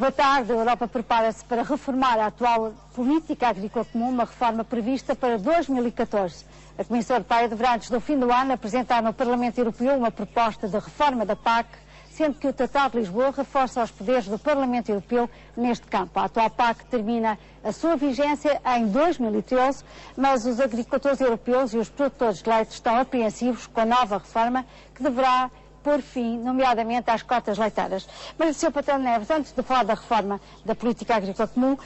Boa tarde. A Europa prepara-se para reformar a atual política agrícola comum, uma reforma prevista para 2014. A Comissão Europeia deverá, antes do fim do ano, apresentar no Parlamento Europeu uma proposta de reforma da PAC, sendo que o Tratado de Lisboa reforça os poderes do Parlamento Europeu neste campo. A atual PAC termina a sua vigência em 2013, mas os agricultores europeus e os produtores de leite estão apreensivos com a nova reforma que deverá pôr fim, nomeadamente, às cotas leiteiras. Mas, Sr. Patrão Neves, antes de falar da reforma da política agrícola comum,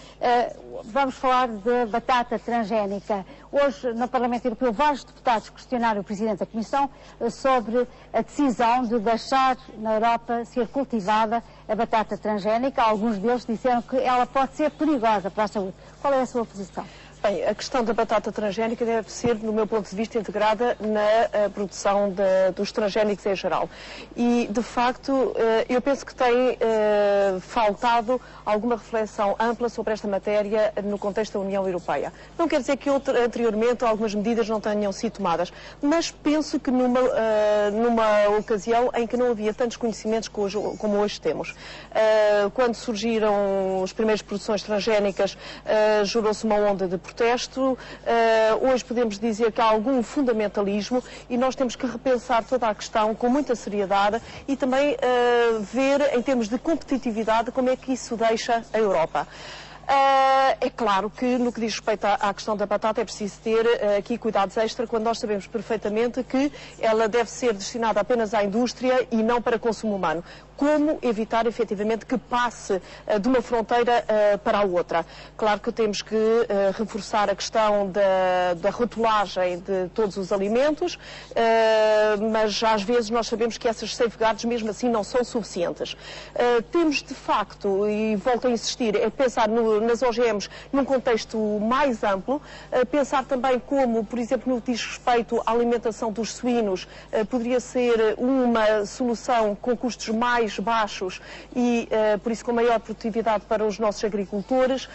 vamos falar de batata transgénica. Hoje, no Parlamento Europeu, vários deputados questionaram o Presidente da Comissão sobre a decisão de deixar na Europa ser cultivada a batata transgénica. Alguns deles disseram que ela pode ser perigosa para a saúde. Qual é a sua posição? Bem, a questão da batata transgénica deve ser, no meu ponto de vista, integrada na produção dos transgénicos em geral. E, de facto, eu penso que tem faltado alguma reflexão ampla sobre esta matéria no contexto da União Europeia. Não quer dizer que anteriormente algumas medidas não tenham sido tomadas, mas penso que numa ocasião em que não havia tantos conhecimentos como hoje temos. Quando surgiram as primeiras produções transgénicas, gerou-se uma onda de protesto. Hoje podemos dizer que há algum fundamentalismo e nós temos que repensar toda a questão com muita seriedade e também ver, em termos de competitividade, como é que isso deixa a Europa. É claro que, no que diz respeito à questão da batata, é preciso ter aqui cuidados extra quando nós sabemos perfeitamente que ela deve ser destinada apenas à indústria e não para consumo humano. Como evitar, efetivamente, que passe de uma fronteira para a outra? Claro que temos que reforçar a questão da rotulagem de todos os alimentos, mas às vezes nós sabemos que essas safeguards, mesmo assim, não são suficientes. Temos, de facto, e volto a insistir, é pensar nas OGMs num contexto mais amplo, pensar também como, por exemplo, no que diz respeito à alimentação dos suínos, poderia ser uma solução com custos mais baixos e, por isso, com maior produtividade para os nossos agricultores.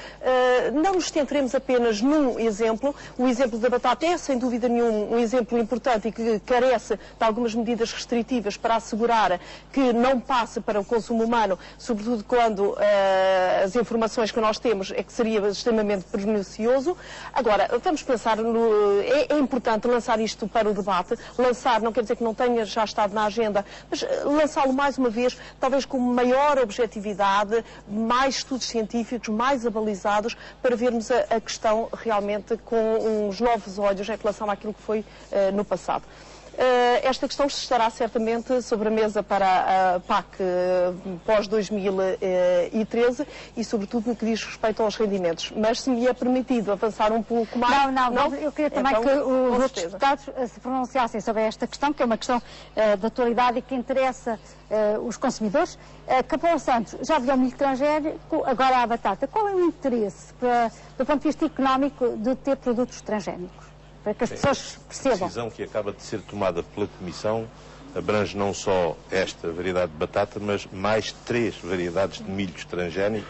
Não nos centremos apenas num exemplo. O exemplo da batata é, sem dúvida nenhuma, um exemplo importante e que carece de algumas medidas restritivas para assegurar que não passe para o consumo humano, sobretudo quando as informações que nós temos é que seria extremamente pernicioso. Agora, vamos pensar é importante lançar isto para o debate. Lançar não quer dizer que não tenha já estado na agenda, mas lançá-lo mais uma vez, talvez com maior objetividade, mais estudos científicos, mais abalizados, para vermos a questão realmente com uns novos olhos em relação àquilo que foi no passado. Esta questão estará certamente sobre a mesa para a PAC pós-2013 e, sobretudo, no que diz respeito aos rendimentos. Mas, se me é permitido avançar um pouco mais... Não, eu queria também então, que os outros deputados se pronunciassem sobre esta questão, que é uma questão de atualidade e que interessa os consumidores. Capão Santos, já havia o milho transgénico, agora há a batata. Qual é o interesse, do ponto de vista económico, de ter produtos transgénicos? Para que as pessoas percebam. A decisão que acaba de ser tomada pela Comissão abrange não só esta variedade de batata, mas mais 3 variedades de milho transgénico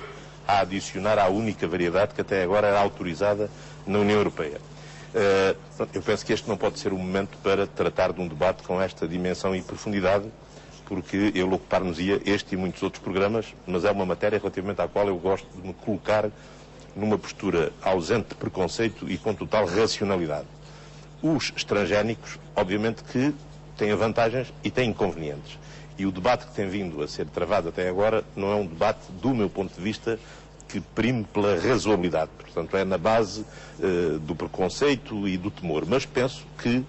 a adicionar à única variedade que até agora era autorizada na União Europeia. Eu penso que este não pode ser o momento para tratar de um debate com esta dimensão e profundidade, porque ele ocupar-nos-ia este e muitos outros programas, mas é uma matéria relativamente à qual eu gosto de me colocar numa postura ausente de preconceito e com total racionalidade. Os transgénicos, obviamente que têm vantagens e têm inconvenientes. E o debate que tem vindo a ser travado até agora não é um debate, do meu ponto de vista, que prime pela razoabilidade. Portanto, é na base do preconceito e do temor. Mas penso que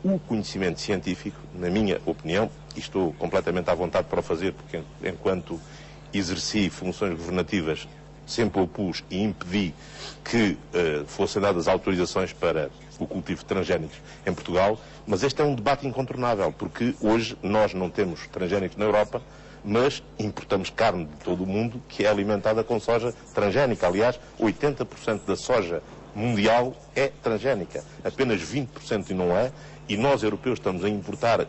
o conhecimento científico, na minha opinião, e estou completamente à vontade para o fazer, porque enquanto exerci funções governativas, sempre opus e impedi que fossem dadas autorizações para o cultivo de transgénicos em Portugal, mas este é um debate incontornável, porque hoje nós não temos transgénicos na Europa, mas importamos carne de todo o mundo que é alimentada com soja transgénica. Aliás, 80% da soja mundial é transgénica, apenas 20% não é, e nós europeus estamos a importar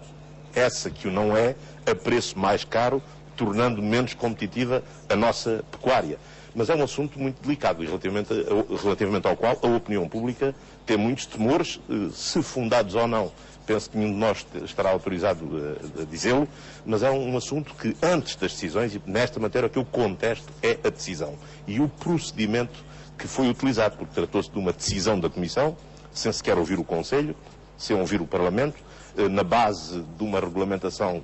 essa que o não é a preço mais caro, tornando menos competitiva a nossa pecuária. mas é um assunto muito delicado e relativamente ao qual a opinião pública tem muitos temores, se fundados ou não. Penso que nenhum de nós estará autorizado a dizê-lo, mas é um assunto que, antes das decisões, e nesta matéria o que eu contesto é a decisão e o procedimento que foi utilizado, porque tratou-se de uma decisão da Comissão, sem sequer ouvir o Conselho, sem ouvir o Parlamento, na base de uma regulamentação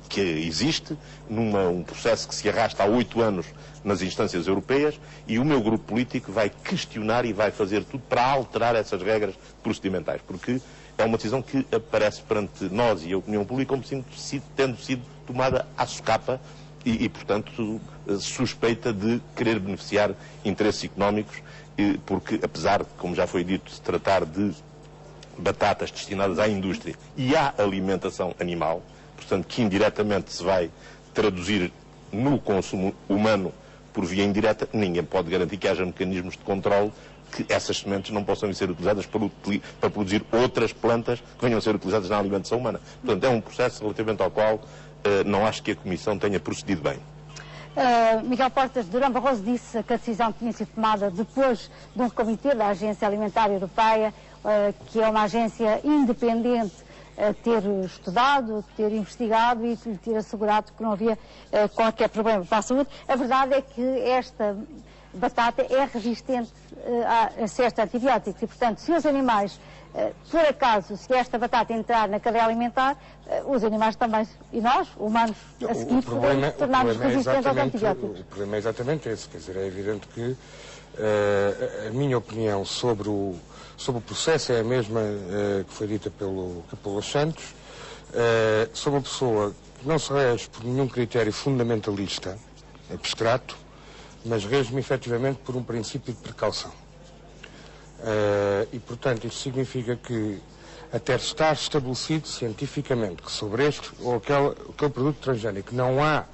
que existe, um processo que se arrasta há 8 anos nas instâncias europeias, e o meu grupo político vai questionar e vai fazer tudo para alterar essas regras procedimentais, porque é uma decisão que aparece perante nós e a opinião pública como tendo sido tomada à socapa e, portanto, suspeita de querer beneficiar interesses económicos, porque, apesar de, como já foi dito, se tratar de batatas destinadas à indústria e à alimentação animal, portanto, que indiretamente se vai traduzir no consumo humano por via indireta, ninguém pode garantir que haja mecanismos de controle que essas sementes não possam ser utilizadas para produzir outras plantas que venham a ser utilizadas na alimentação humana. Portanto, é um processo relativamente ao qual não acho que a Comissão tenha procedido bem. Miguel Portas de Durão Barroso disse que a decisão tinha sido tomada depois de um comitê da Agência Alimentar Europeia, que é uma agência independente, ter estudado, ter investigado e ter assegurado que não havia qualquer problema para a saúde. A verdade é que esta batata é resistente a certos antibióticos e, portanto, se os animais, por acaso, se esta batata entrar na cadeia alimentar, os animais também, e nós, humanos, a seguir, podemos tornar-nos resistentes aos antibióticos. O problema é exatamente esse, quer dizer, é evidente que a minha opinião sobre o processo é a mesma que foi dita pelo Capelo Santos. Sou uma pessoa que não se rege por nenhum critério fundamentalista, abstrato, mas rege-me efetivamente por um princípio de precaução. E, portanto, isto significa que até estar estabelecido cientificamente que sobre este ou aquele produto transgénico não há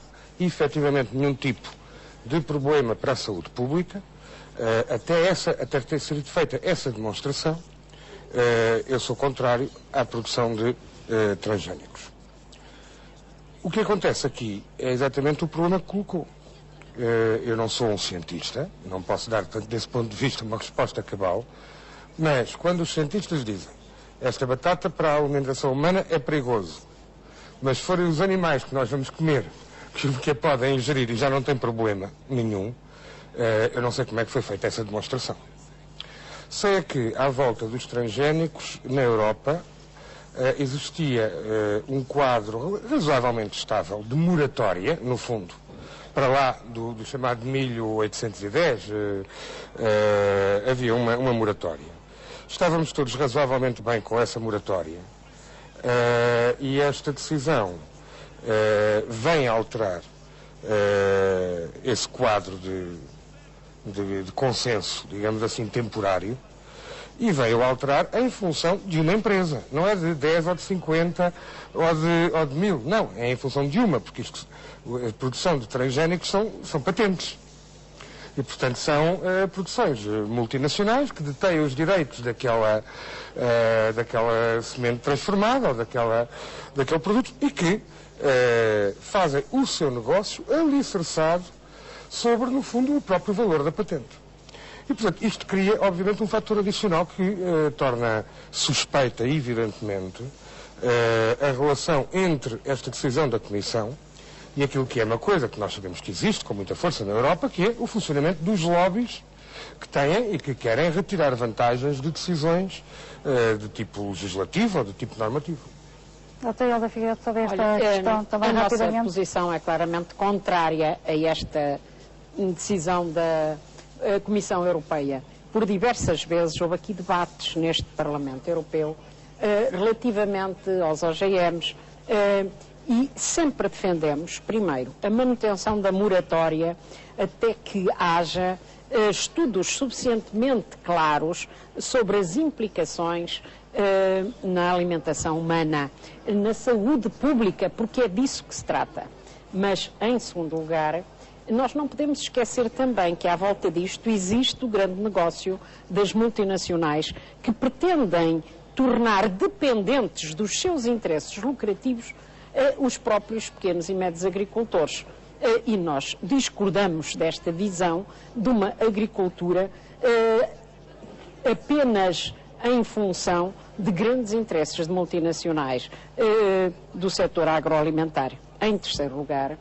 efetivamente nenhum tipo de problema para a saúde pública, até ter sido feita essa demonstração, eu sou contrário à produção de transgénicos. O que acontece aqui é exatamente o problema que colocou. Eu não sou um cientista, não posso dar, desse ponto de vista, uma resposta cabal, mas quando os cientistas dizem esta batata para a alimentação humana é perigoso, mas se forem os animais que nós vamos comer que a podem ingerir e já não tem problema nenhum, eu não sei como é que foi feita essa demonstração. Sei que, à volta dos transgénicos, na Europa, existia um quadro razoavelmente estável de moratória, no fundo, para lá do chamado milho 810, havia uma moratória. Estávamos todos razoavelmente bem com essa moratória e esta decisão vem alterar esse quadro de consenso, digamos assim, temporário, e veio alterar em função de uma empresa. Não é de 10 ou de 50 ou de 1000, não, é em função de uma, porque a produção de transgénicos são patentes. E, portanto, são produções multinacionais que detêm os direitos daquela semente transformada ou daquele produto e que fazem o seu negócio alicerçado sobre, no fundo, o próprio valor da patente. E, portanto, isto cria, obviamente, um fator adicional que torna suspeita, evidentemente, a relação entre esta decisão da Comissão e aquilo que é uma coisa que nós sabemos que existe com muita força na Europa, que é o funcionamento dos lobbies que têm e que querem retirar vantagens de decisões de tipo legislativo ou de tipo normativo. Doutora Hilda Figueiredo, sobre esta questão também rapidamente. A nossa posição é claramente contrária a esta decisão da Comissão Europeia. Por diversas vezes houve aqui debates neste Parlamento Europeu relativamente aos OGMs e sempre defendemos, primeiro, a manutenção da moratória até que haja estudos suficientemente claros sobre as implicações na alimentação humana, na saúde pública, porque é disso que se trata. Mas, em segundo lugar, nós não podemos esquecer também que à volta disto existe o grande negócio das multinacionais que pretendem tornar dependentes dos seus interesses lucrativos os próprios pequenos e médios agricultores. e nós discordamos desta visão de uma agricultura apenas em função de grandes interesses de multinacionais do setor agroalimentar. Em terceiro lugar,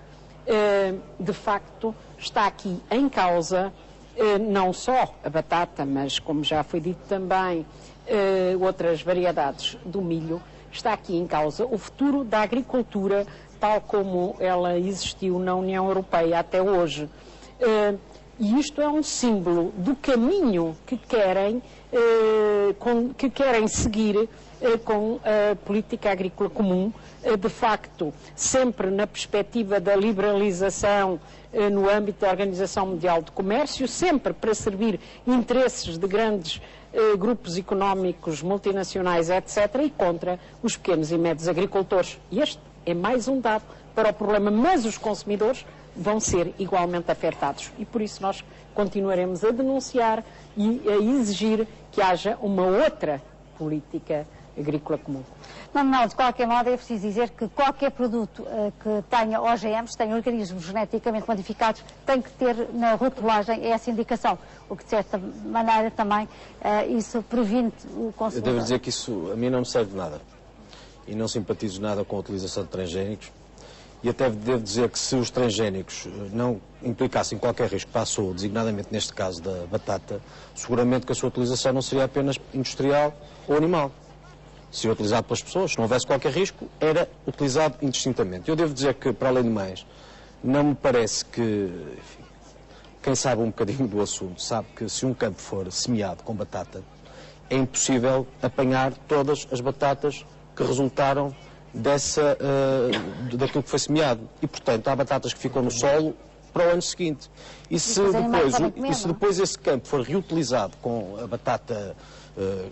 de facto, está aqui em causa não só a batata, mas, como já foi dito também, outras variedades do milho. Está aqui em causa o futuro da agricultura tal como ela existiu na União Europeia até hoje. E isto é um símbolo do caminho que querem seguir com a política agrícola comum, de facto, sempre na perspectiva da liberalização no âmbito da Organização Mundial do Comércio, sempre para servir interesses de grandes grupos económicos, multinacionais, etc., e contra os pequenos e médios agricultores. E este é mais um dado para o problema, mas os consumidores vão ser igualmente afetados. E por isso nós continuaremos a denunciar e a exigir que haja uma outra política agrícola comum. Não, de qualquer modo é preciso dizer que qualquer produto que tenha OGMs, tenha organismos geneticamente modificados, tem que ter na rotulagem essa indicação, o que de certa maneira também isso previne o consumidor. Eu devo dizer que isso a mim não me serve de nada e não simpatizo nada com a utilização de transgénicos e até devo dizer que se os transgénicos não implicassem qualquer risco para a saúde, designadamente neste caso da batata, seguramente que a sua utilização não seria apenas industrial ou animal. Se utilizado pelas pessoas, se não houvesse qualquer risco, era utilizado indistintamente. Eu devo dizer que, para além de mais, não me parece que, enfim, quem sabe um bocadinho do assunto, sabe que se um campo for semeado com batata, é impossível apanhar todas as batatas que resultaram daquilo que foi semeado. E, portanto, há batatas que ficam no solo para o ano seguinte. E se depois esse campo for reutilizado com a batata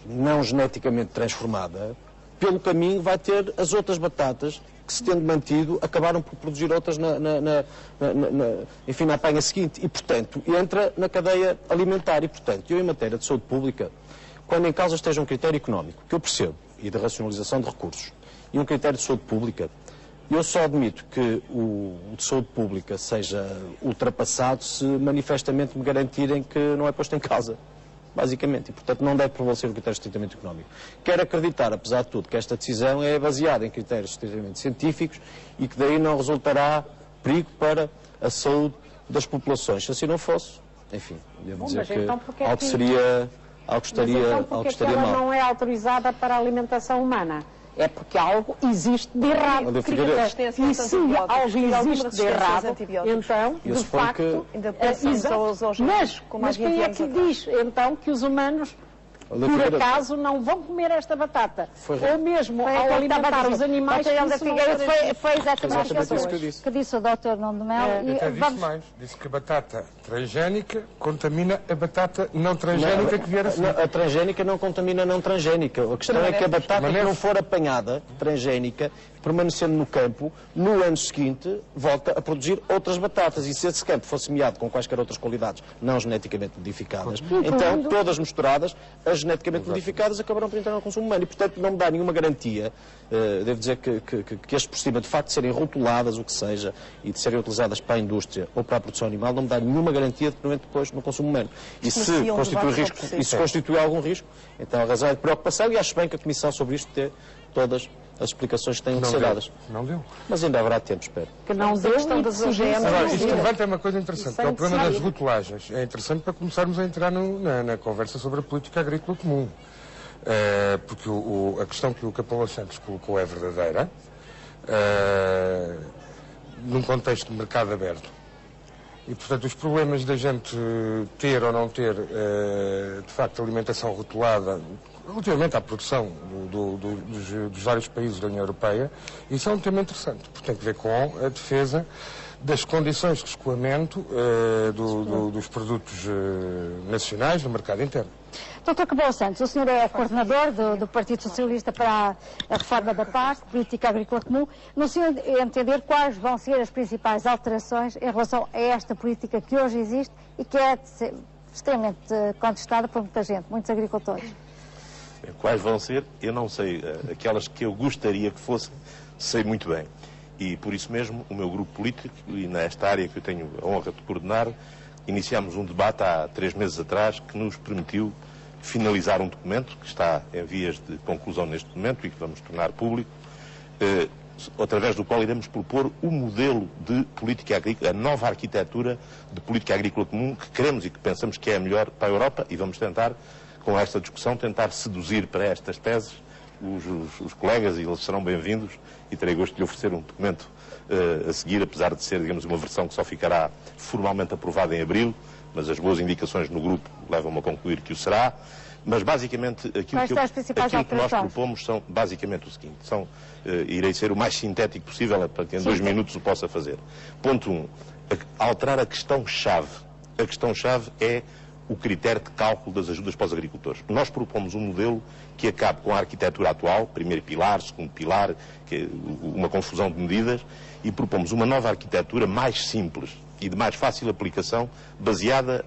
não geneticamente transformada, pelo caminho vai ter as outras batatas que, se tendo mantido, acabaram por produzir outras enfim, na apanha seguinte. E, portanto, entra na cadeia alimentar. E, portanto, eu, em matéria de saúde pública, quando em causa esteja um critério económico, que eu percebo, e de racionalização de recursos, e um critério de saúde pública, eu só admito que o de saúde pública seja ultrapassado se manifestamente me garantirem que não é posto em causa. Basicamente, e portanto não deve prevalecer o critério estritamente económico. Quero acreditar, apesar de tudo, que esta decisão é baseada em critérios estritamente científicos e que daí não resultará perigo para a saúde das populações. Se assim não fosse, enfim, devo dizer que então, algo estaria ela mal. Não é autorizada para a alimentação humana? É porque algo existe de errado. E se algo existe de errado, então, de facto, mas quem é que diz, então, que os humanos, por acaso, não vão comer esta batata? Ou mesmo, ao alimentar os animais, foi exatamente isso que disse o Dr. Nuno Melo. Disse que a batata transgénica contamina a batata não transgénica que vier a seguir. A transgénica não contamina a não transgénica. A questão é que a batata que não for apanhada, transgénica, permanecendo no campo, no ano seguinte, volta a produzir outras batatas. E se esse campo fosse semeado com quaisquer outras qualidades não geneticamente modificadas, então todas misturadas, as geneticamente modificadas acabarão por entrar no consumo humano. E, portanto, não me dá nenhuma garantia, devo dizer que as por cima, de facto, de serem rotuladas, o que seja, e de serem utilizadas para a indústria ou para a produção animal, não me dá nenhuma garantia de que não entre depois no consumo humano. E se constitui algum risco, então a razão é de preocupação, e acho bem que a Comissão sobre isto dê todas as explicações que têm de ser dadas. Não deu. Mas ainda haverá tempo, espero. Que não deu questão das OGM. Agora, isto levanta uma coisa interessante, que é o problema das rotulagens. É interessante para começarmos a entrar na conversa sobre a política agrícola comum. Porque a questão que o Capelo Santos colocou é verdadeira. Num contexto de mercado aberto. E, portanto, os problemas da gente ter ou não ter, de facto, alimentação rotulada, relativamente à produção dos vários países da União Europeia, isso é um tema interessante, porque tem que ver com a defesa das condições de escoamento dos produtos nacionais no mercado interno. Dr. Capelo Santos, o senhor é coordenador do Partido Socialista para a reforma da PAC, Política Agrícola Comum. No seu entender, quais vão ser as principais alterações em relação a esta política que hoje existe e que é extremamente contestada por muita gente, muitos agricultores? Quais vão ser? Eu não sei. Aquelas que eu gostaria que fossem, sei muito bem. E por isso mesmo o meu grupo político, e nesta área que eu tenho a honra de coordenar, iniciámos um debate há 3 meses atrás que nos permitiu finalizar um documento que está em vias de conclusão neste momento e que vamos tornar público, através do qual iremos propor o modelo de política agrícola, a nova arquitetura de política agrícola comum que queremos e que pensamos que é a melhor para a Europa, e vamos tentar, com esta discussão, tentar seduzir para estas teses os colegas, e eles serão bem-vindos, e terei gosto de lhe oferecer um documento a seguir, apesar de ser, digamos, uma versão que só ficará formalmente aprovada em abril, mas as boas indicações no grupo levam-me a concluir que o será. Mas, basicamente, aquilo que nós propomos são, basicamente, o seguinte. Irei ser o mais sintético possível para que em 2 minutos o possa fazer. Ponto 1. Alterar a questão-chave. A questão-chave é o critério de cálculo das ajudas para os agricultores. Nós propomos um modelo que acabe com a arquitetura atual, primeiro pilar, segundo pilar, que é uma confusão de medidas, e propomos uma nova arquitetura mais simples e de mais fácil aplicação, baseada,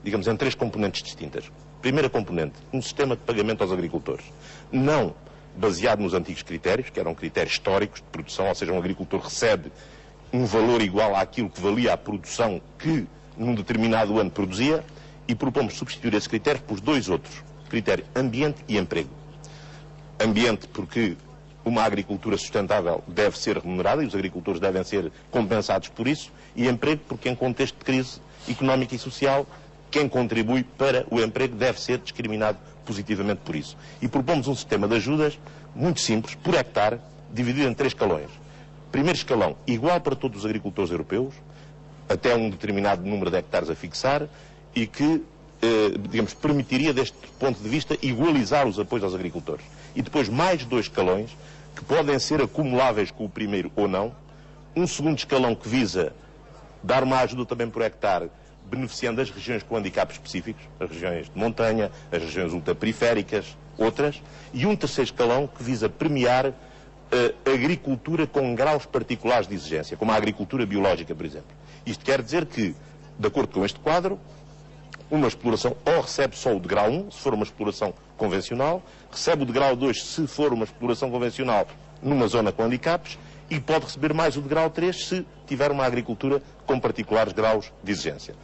digamos, em 3 componentes distintas. Primeira componente, um sistema de pagamento aos agricultores. Não baseado nos antigos critérios, que eram critérios históricos de produção, ou seja, um agricultor recebe um valor igual àquilo que valia a produção que num determinado ano produzia, e propomos substituir esse critério por 2 outros. Critério ambiente e emprego. Ambiente porque uma agricultura sustentável deve ser remunerada e os agricultores devem ser compensados por isso, e emprego porque em contexto de crise económica e social quem contribui para o emprego deve ser discriminado positivamente por isso. E propomos um sistema de ajudas muito simples, por hectare, dividido em 3 escalões. Primeiro escalão, igual para todos os agricultores europeus, até um determinado número de hectares a fixar, e que, digamos, permitiria, deste ponto de vista, igualizar os apoios aos agricultores. E depois mais 2 escalões, que podem ser acumuláveis com o primeiro ou não. Um segundo escalão que visa dar uma ajuda também por hectare, beneficiando as regiões com handicaps específicos, as regiões de montanha, as regiões ultraperiféricas, outras. E um terceiro escalão que visa premiar a agricultura com graus particulares de exigência, como a agricultura biológica, por exemplo. Isto quer dizer que, de acordo com este quadro, uma exploração ou recebe só o de grau 1, se for uma exploração convencional, recebe o de grau 2 se for uma exploração convencional numa zona com handicaps, e pode receber mais o de grau 3 se tiver uma agricultura com particulares graus de exigência.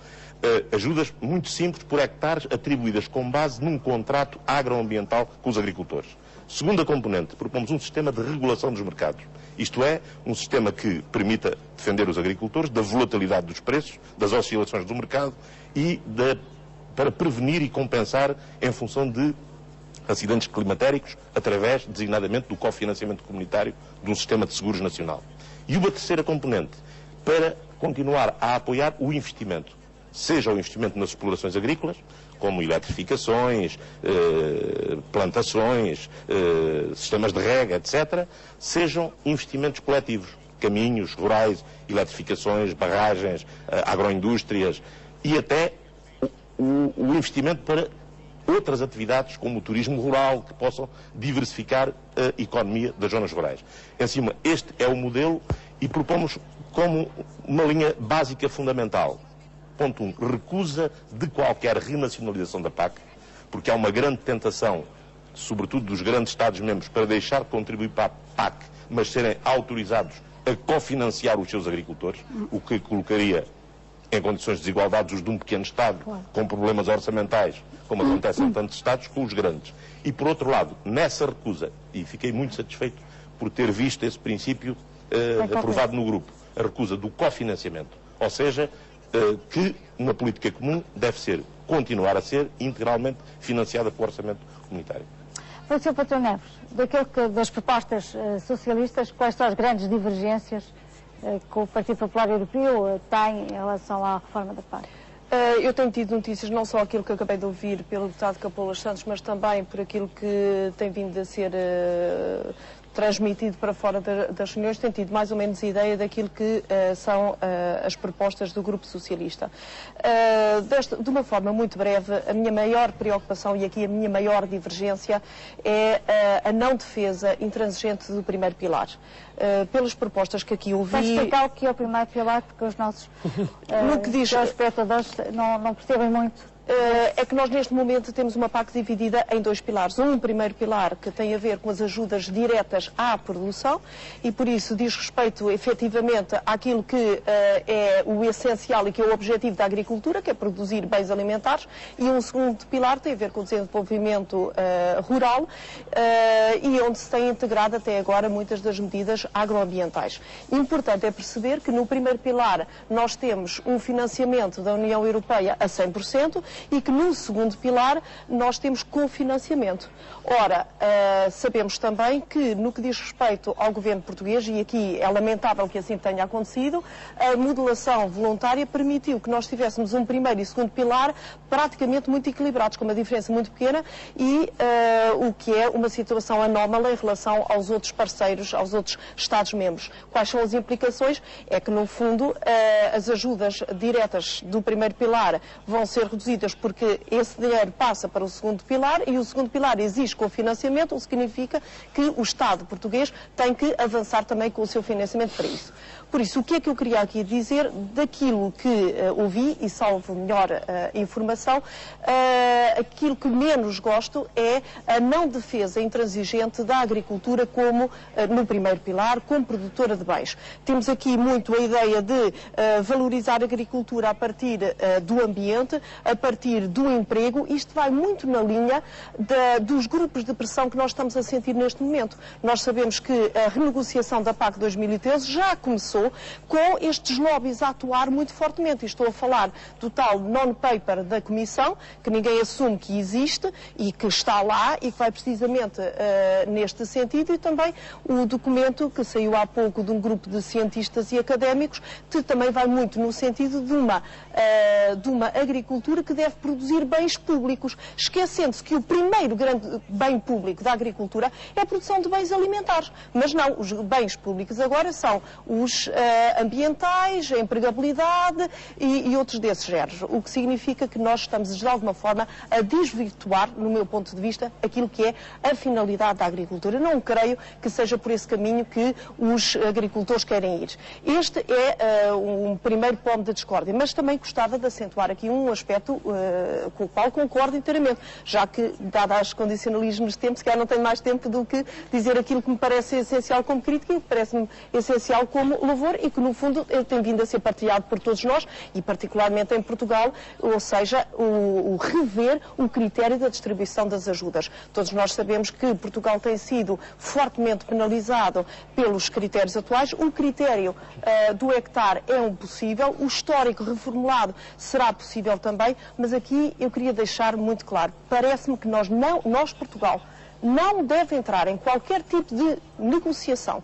Ajudas muito simples por hectares, atribuídas com base num contrato agroambiental com os agricultores. Segunda componente, propomos um sistema de regulação dos mercados. Isto é, um sistema que permita defender os agricultores da volatilidade dos preços, das oscilações do mercado e para prevenir e compensar em função de acidentes climatéricos, através, designadamente, do cofinanciamento comunitário de um sistema de seguros nacional. E uma terceira componente, para continuar a apoiar o investimento, seja o investimento nas explorações agrícolas, como eletrificações, plantações, sistemas de rega, etc., sejam investimentos coletivos, caminhos rurais, eletrificações, barragens, agroindústrias, e até o investimento para outras atividades, como o turismo rural, que possam diversificar a economia das zonas rurais. Em cima, este é o modelo, e propomos como uma linha básica fundamental. Ponto 1. Recusa de qualquer renacionalização da PAC, porque há uma grande tentação, sobretudo dos grandes Estados-membros, para deixar de contribuir para a PAC, mas serem autorizados a cofinanciar os seus agricultores, o que colocaria em condições de desigualdade os de um pequeno Estado, com problemas orçamentais, como acontece em tantos Estados, com os grandes. E, por outro lado, nessa recusa, e fiquei muito satisfeito por ter visto esse princípio aprovado no grupo, a recusa do cofinanciamento, ou seja, que uma política comum deve continuar a ser integralmente financiada pelo orçamento comunitário. Sr. Patrão Neves, das propostas socialistas, quais são as grandes divergências que o Partido Popular Europeu tem em relação à reforma da PAC? Eu tenho tido notícias, não só aquilo que acabei de ouvir pelo deputado Capolas Santos, mas também por aquilo que tem vindo a ser transmitido para fora das reuniões, tem tido mais ou menos ideia daquilo que são as propostas do Grupo Socialista. De uma forma muito breve, a minha maior preocupação e aqui a minha maior divergência é a não defesa intransigente do primeiro pilar. Pelas propostas que aqui ouvi... Vai explicar o que é o primeiro pilar, porque os nossos espectadores não percebem muito. é que nós neste momento temos uma PAC dividida em 2 pilares. Um primeiro pilar que tem a ver com as ajudas diretas à produção e por isso diz respeito efetivamente àquilo que é o essencial e que é o objetivo da agricultura, que é produzir bens alimentares, e um segundo pilar tem a ver com o desenvolvimento rural e onde se tem integrado até agora muitas das medidas agroambientais. Importante é perceber que no primeiro pilar nós temos um financiamento da União Europeia a 100% e que no segundo pilar nós temos cofinanciamento. Ora, sabemos também que no que diz respeito ao governo português, e aqui é lamentável que assim tenha acontecido, a modulação voluntária permitiu que nós tivéssemos um primeiro e segundo pilar praticamente muito equilibrados, com uma diferença muito pequena e o que é uma situação anómala em relação aos outros parceiros, aos outros Estados-membros. Quais são as implicações? É que, no fundo, as ajudas diretas do primeiro pilar vão ser reduzidas porque esse dinheiro passa para o segundo pilar e o segundo pilar exige cofinanciamento, o que significa que o Estado português tem que avançar também com o seu financiamento para isso. Por isso, o que é que eu queria aqui dizer daquilo que ouvi, e salvo melhor informação, aquilo que menos gosto é a não defesa intransigente da agricultura como, no primeiro pilar, como produtora de bens. Temos aqui muito a ideia de valorizar a agricultura a partir do ambiente, a partir do emprego. Isto vai muito na linha dos grupos de pressão que nós estamos a sentir neste momento. Nós sabemos que a renegociação da PAC 2013 já começou com estes lobbies a atuar muito fortemente. E estou a falar do tal non-paper da Comissão, que ninguém assume que existe e que está lá e que vai precisamente neste sentido, e também o documento que saiu há pouco de um grupo de cientistas e académicos, que também vai muito no sentido de uma agricultura que deve produzir bens públicos, esquecendo-se que o primeiro grande bem público da agricultura é a produção de bens alimentares. Mas não, os bens públicos agora são os ambientais, a empregabilidade e outros desses géneros. O que significa que nós estamos, de alguma forma, a desvirtuar, no meu ponto de vista, aquilo que é a finalidade da agricultura. Não creio que seja por esse caminho que os agricultores querem ir. Este é um primeiro ponto de discórdia, mas também gostava de acentuar aqui um aspecto com o qual concordo inteiramente, já que, dadas as condicionalismos de tempo, se calhar não tenho mais tempo do que dizer aquilo que me parece essencial como crítica e que parece-me essencial como louvor e que, no fundo, tem vindo a ser partilhado por todos nós e, particularmente, em Portugal, ou seja, o rever o critério da distribuição das ajudas. Todos nós sabemos que Portugal tem sido fortemente penalizado pelos critérios atuais. O critério do hectare é um possível, o histórico reformulado será possível também, mas aqui eu queria deixar muito claro, parece-me que nós, Portugal, não deve entrar em qualquer tipo de negociação.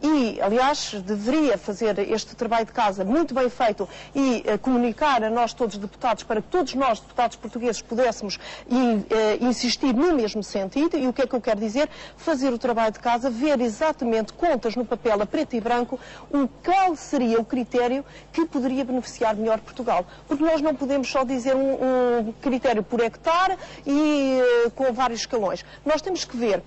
E, aliás, deveria fazer este trabalho de casa muito bem feito e comunicar a nós todos deputados, para que todos nós, deputados portugueses, pudéssemos insistir no mesmo sentido. E o que é que eu quero dizer? Fazer o trabalho de casa, ver exatamente, contas no papel a preto e branco, qual seria o critério que poderia beneficiar melhor Portugal. Porque nós não podemos só dizer um critério por hectare e com vários escalões. Nós temos que ver,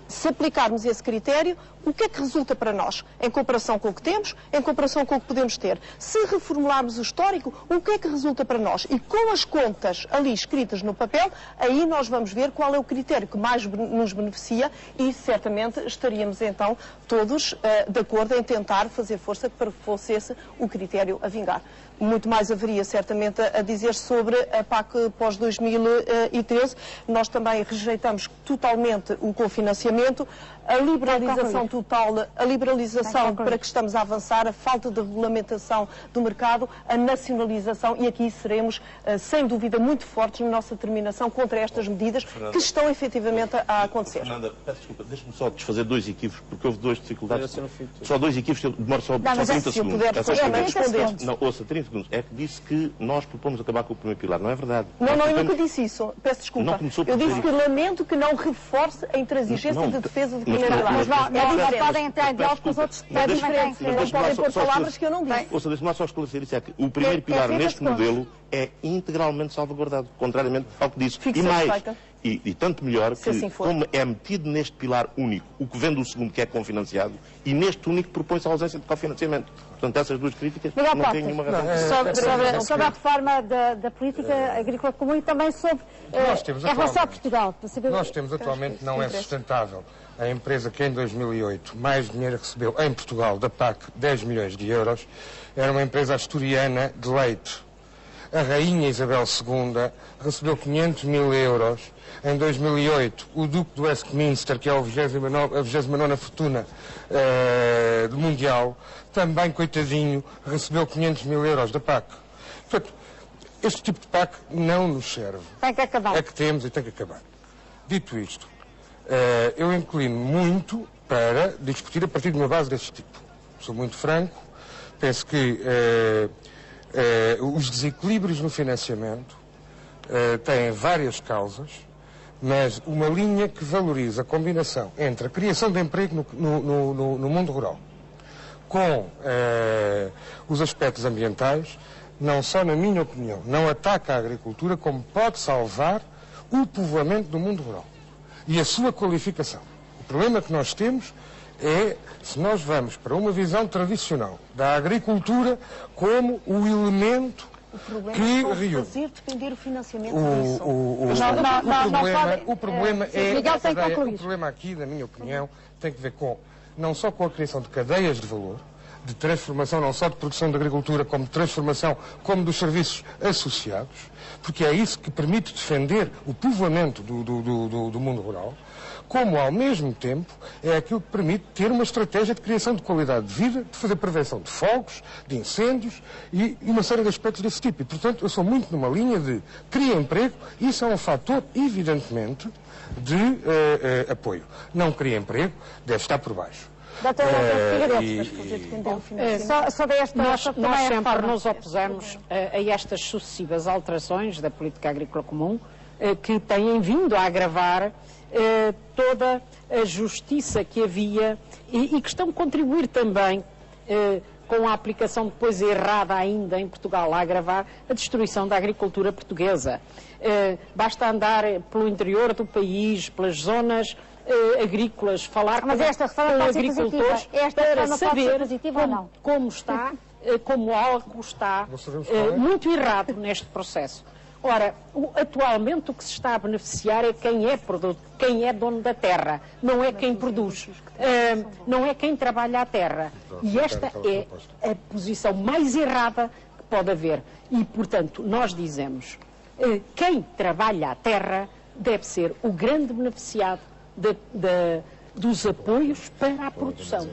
se aplicarmos esse critério, o que é que resulta para nós, em comparação com o que temos, em comparação com o que podemos ter. Se reformularmos o histórico, o que é que resulta para nós? E com as contas ali escritas no papel, aí nós vamos ver qual é o critério que mais nos beneficia e certamente estaríamos então todos de acordo em tentar fazer força para que fosse esse o critério a vingar. Muito mais haveria certamente a dizer sobre a PAC pós-2013. Nós também rejeitamos totalmente o cofinanciamento, a liberalização total, a liberalização para que estamos a avançar, a falta de regulamentação do mercado, a nacionalização, e aqui seremos, sem dúvida, muito fortes na nossa determinação contra estas medidas que estão efetivamente a acontecer. Fernanda, peço desculpa, deixe-me só desfazer 2 equívocos, porque houve 2 dificuldades. Só 2 equívocos, demora só 30 segundos. Não, ouça, 30 segundos. É que disse que nós propomos acabar com o primeiro pilar. Não é verdade. Não, eu nunca disse isso. Peço desculpa. Eu disse que lamento que não reforce a intransigência de defesa do primeiro pilar. Mas não podem entrar em diálogo com os outros deputados. Não podem pôr palavras que eu não disse. Ouça, deixe-me lá só esclarecer isso. É que o primeiro pilar neste modelo é integralmente salvaguardado, contrariamente ao que disse. E tanto melhor que, assim for, como é metido neste pilar único, o que vem do segundo que é cofinanciado, e neste único propõe-se a ausência de cofinanciamento. Portanto, essas duas críticas Miguel não têm nenhuma razão. Sobre a reforma da política agrícola comum e também sobre em relação a Portugal. Nós temos atualmente, não é sustentável, a empresa que em 2008 mais dinheiro recebeu em Portugal da PAC, 10 milhões de euros, era uma empresa asturiana de leite. A Rainha Isabel II recebeu 500 mil euros. Em 2008, o Duque do Westminster, que é a 29ª fortuna do Mundial, também, coitadinho, recebeu 500 mil euros da PAC. Portanto, este tipo de PAC não nos serve. Tem que acabar. É que temos e tem que acabar. Dito isto, eu inclino muito para discutir a partir de uma base deste tipo. Sou muito franco, penso que os desequilíbrios no financiamento têm várias causas, mas uma linha que valoriza a combinação entre a criação de emprego no mundo rural com os aspectos ambientais, não só, na minha opinião, não ataca a agricultura, como pode salvar o povoamento do mundo rural e a sua qualificação. O problema que nós temos é se nós vamos para uma visão tradicional da agricultura como o elemento que reúne. Fazer depender o financiamento O problema é o problema aqui, na minha opinião, tem que ver com não só com a criação de cadeias de valor, de transformação não só de produção de agricultura, como de transformação como dos serviços associados, porque é isso que permite defender o povoamento do mundo rural, como ao mesmo tempo é aquilo que permite ter uma estratégia de criação de qualidade de vida, de fazer prevenção de fogos, de incêndios e uma série de aspectos desse tipo. E, portanto, eu sou muito numa linha de cria emprego, isso é um fator, evidentemente, de apoio. Não cria emprego, deve estar por baixo. Nós sempre nos opusemos a estas sucessivas alterações da política agrícola comum que têm vindo a agravar toda a justiça que havia e que estão a contribuir também com a aplicação depois errada ainda em Portugal, a agravar a destruição da agricultura portuguesa. Basta andar pelo interior do país, pelas zonas agrícolas, falar com agricultores para saber como algo está muito errado neste processo. Ora, atualmente o que se está a beneficiar é quem é dono da terra, não é quem produz, não é quem trabalha a terra. E esta é a posição mais errada que pode haver. E, portanto, nós dizemos, quem trabalha a terra deve ser o grande beneficiado dos apoios para a produção.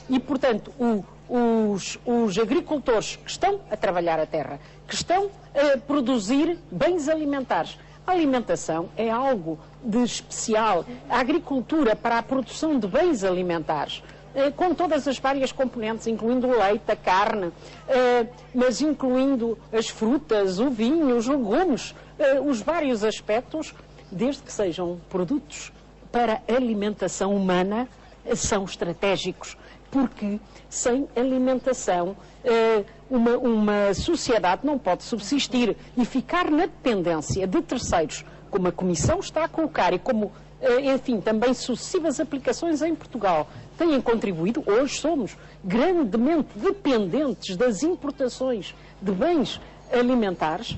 E, portanto, os agricultores que estão a trabalhar a terra, que estão a produzir bens alimentares. A alimentação é algo de especial. A agricultura para a produção de bens alimentares, com todas as várias componentes, incluindo o leite, a carne, mas incluindo as frutas, o vinho, os legumes, os vários aspectos, desde que sejam produtos para a alimentação humana, são estratégicos. Porque sem alimentação uma sociedade não pode subsistir e ficar na dependência de terceiros, como a Comissão está a colocar e como, enfim, também sucessivas aplicações em Portugal têm contribuído. Hoje somos grandemente dependentes das importações de bens alimentares.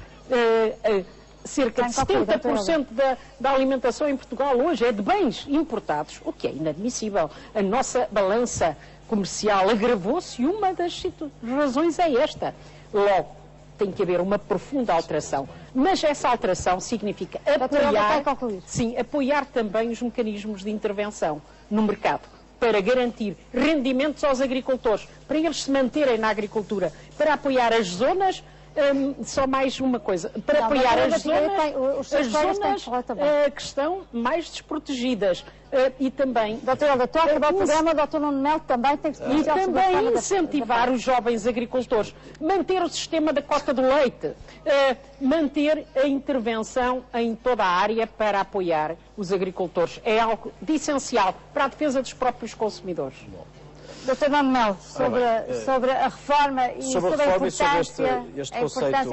Cerca de 70% da alimentação em Portugal hoje é de bens importados, o que é inadmissível. A nossa balança comercial agravou-se e uma das razões é esta. Logo, tem que haver uma profunda alteração. Mas essa alteração significa apoiar também os mecanismos de intervenção no mercado para garantir rendimentos aos agricultores, para eles se manterem na agricultura, para apoiar as zonas. Só mais uma coisa, para apoiar as zonas que estão mais desprotegidas e também o programa, Dr. Nuno Melo também tem que e também incentivar os jovens agricultores, manter o sistema da cota do leite, manter a intervenção em toda a área para apoiar os agricultores. É algo de essencial para a defesa dos próprios consumidores. Dr. Manuel, sobre a reforma e sobre a importância,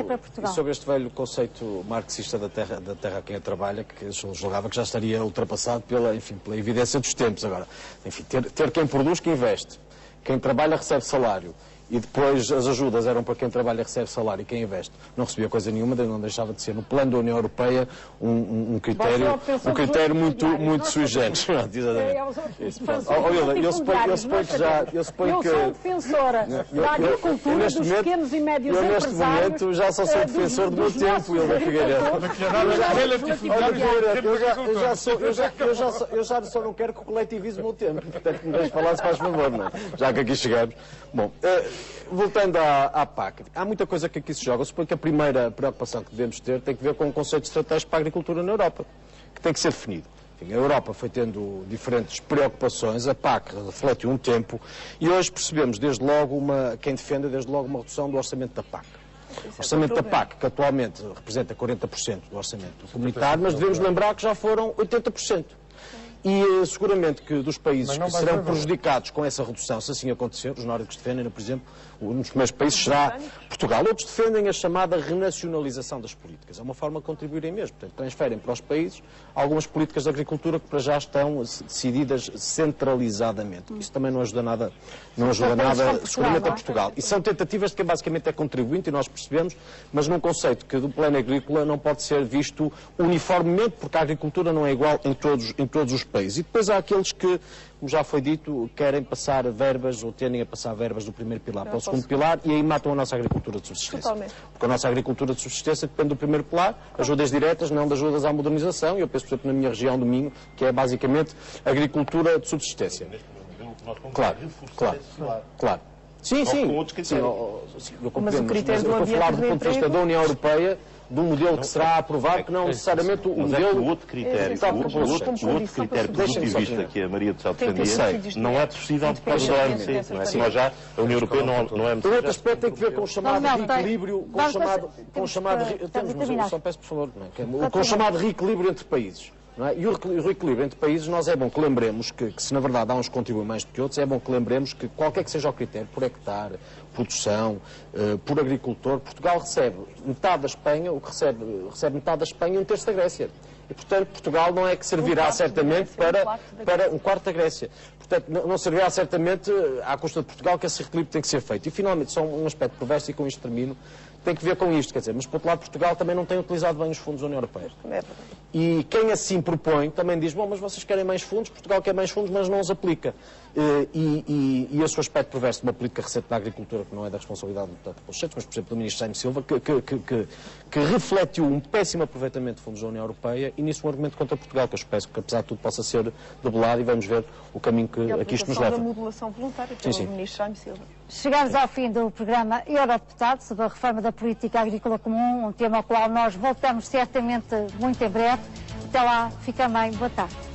para Portugal. E sobre este velho conceito marxista da terra a quem a trabalha, que eu julgava que já estaria ultrapassado pela evidência dos tempos. Agora, enfim, ter quem produz que investe, quem trabalha recebe salário, e depois as ajudas eram para quem trabalha, recebe salário, e quem investe não recebia coisa nenhuma, não deixava de ser, no plano da União Europeia, um critério muito sui generis. Eu suponho que... Eu sou defensora da agricultura, dos pequenos e médios empresários... Eu, neste momento, já só sou defensor do meu tempo, Hilda Figueiredo. Eu já só não quero que coletivize o meu tempo. Portanto, me deixe falar, se faz favor, não é? Já que aqui chegamos. Bom, voltando à PAC, há muita coisa que aqui se joga. Eu suponho que a primeira preocupação que devemos ter tem que ver com um conceito estratégico para a agricultura na Europa, que tem que ser definido. Enfim, a Europa foi tendo diferentes preocupações, a PAC refletiu um tempo, e hoje percebemos desde logo quem defende desde logo uma redução do orçamento da PAC. O orçamento da PAC, que atualmente representa 40% do orçamento comunitário, mas devemos lembrar que já foram 80%. E seguramente que dos países que serão prejudicados com essa redução, se assim acontecer, os nórdicos defendem, por exemplo, um dos primeiros países será Portugal. Outros defendem a chamada renacionalização das políticas. É uma forma de contribuírem mesmo. Portanto, transferem para os países algumas políticas de agricultura que para já estão decididas centralizadamente. Isso também não ajuda nada seguramente a Portugal. E são tentativas de quem basicamente é contribuinte, e nós percebemos, mas num conceito que do plano agrícola não pode ser visto uniformemente, porque a agricultura não é igual em todos os países. E depois há aqueles que, como já foi dito, querem passar verbas ou tendem a passar verbas do primeiro pilar para o segundo pilar, e aí matam a nossa agricultura de subsistência. Totalmente. Porque a nossa agricultura de subsistência depende do primeiro pilar, ajudas diretas, não de ajudas à modernização, e eu penso, por exemplo, na minha região do Minho, que é basicamente agricultura de subsistência. Claro. Sim. Mas o critério do ambiente... Estou a falar do ponto de vista da União Europeia, de um modelo que será aprovado, que não necessariamente o modelo... O outro critério, do ponto de vista que a Maria do Céu defendia, não é possível depois da OMC. Nós já, a União Europeia não é... O outro aspecto tem que ver com o chamado reequilíbrio, com o chamado reequilíbrio entre países. Não é? E o reequilíbrio entre países, nós é bom que lembremos que se na verdade há uns que contribuem mais do que outros, é bom que lembremos que qualquer que seja o critério, por hectare, produção, por agricultor, Portugal recebe metade da Espanha, o que recebe metade da Espanha e um terço da Grécia. E, portanto, Portugal não é que servirá certamente para um quarto da Grécia. Portanto, não servirá certamente à custa de Portugal que esse reequilíbrio tem que ser feito. E, finalmente, só um aspecto perverso, e com isto termino, tem que ver com isto, quer dizer, mas por outro lado Portugal também não tem utilizado bem os fundos da União Europeia. E quem assim propõe também diz, bom, mas vocês querem mais fundos, Portugal quer mais fundos, mas não os aplica. E esse é o aspecto perverso de uma política recente da agricultura, que não é da responsabilidade do Centro, mas por exemplo do Ministro Jaime Silva, que refletiu um péssimo aproveitamento de fundos da União Europeia, e nisso um argumento contra Portugal, que eu espero que apesar de tudo possa ser debelado, e vamos ver o caminho que aqui isto nos leva. A modulação voluntária pelo Ministro Jaime Silva. Chegamos ao fim do programa Eurodeputado sobre a reforma da política agrícola comum, um tema ao qual nós voltamos certamente muito em breve. Até lá, fica bem, boa tarde.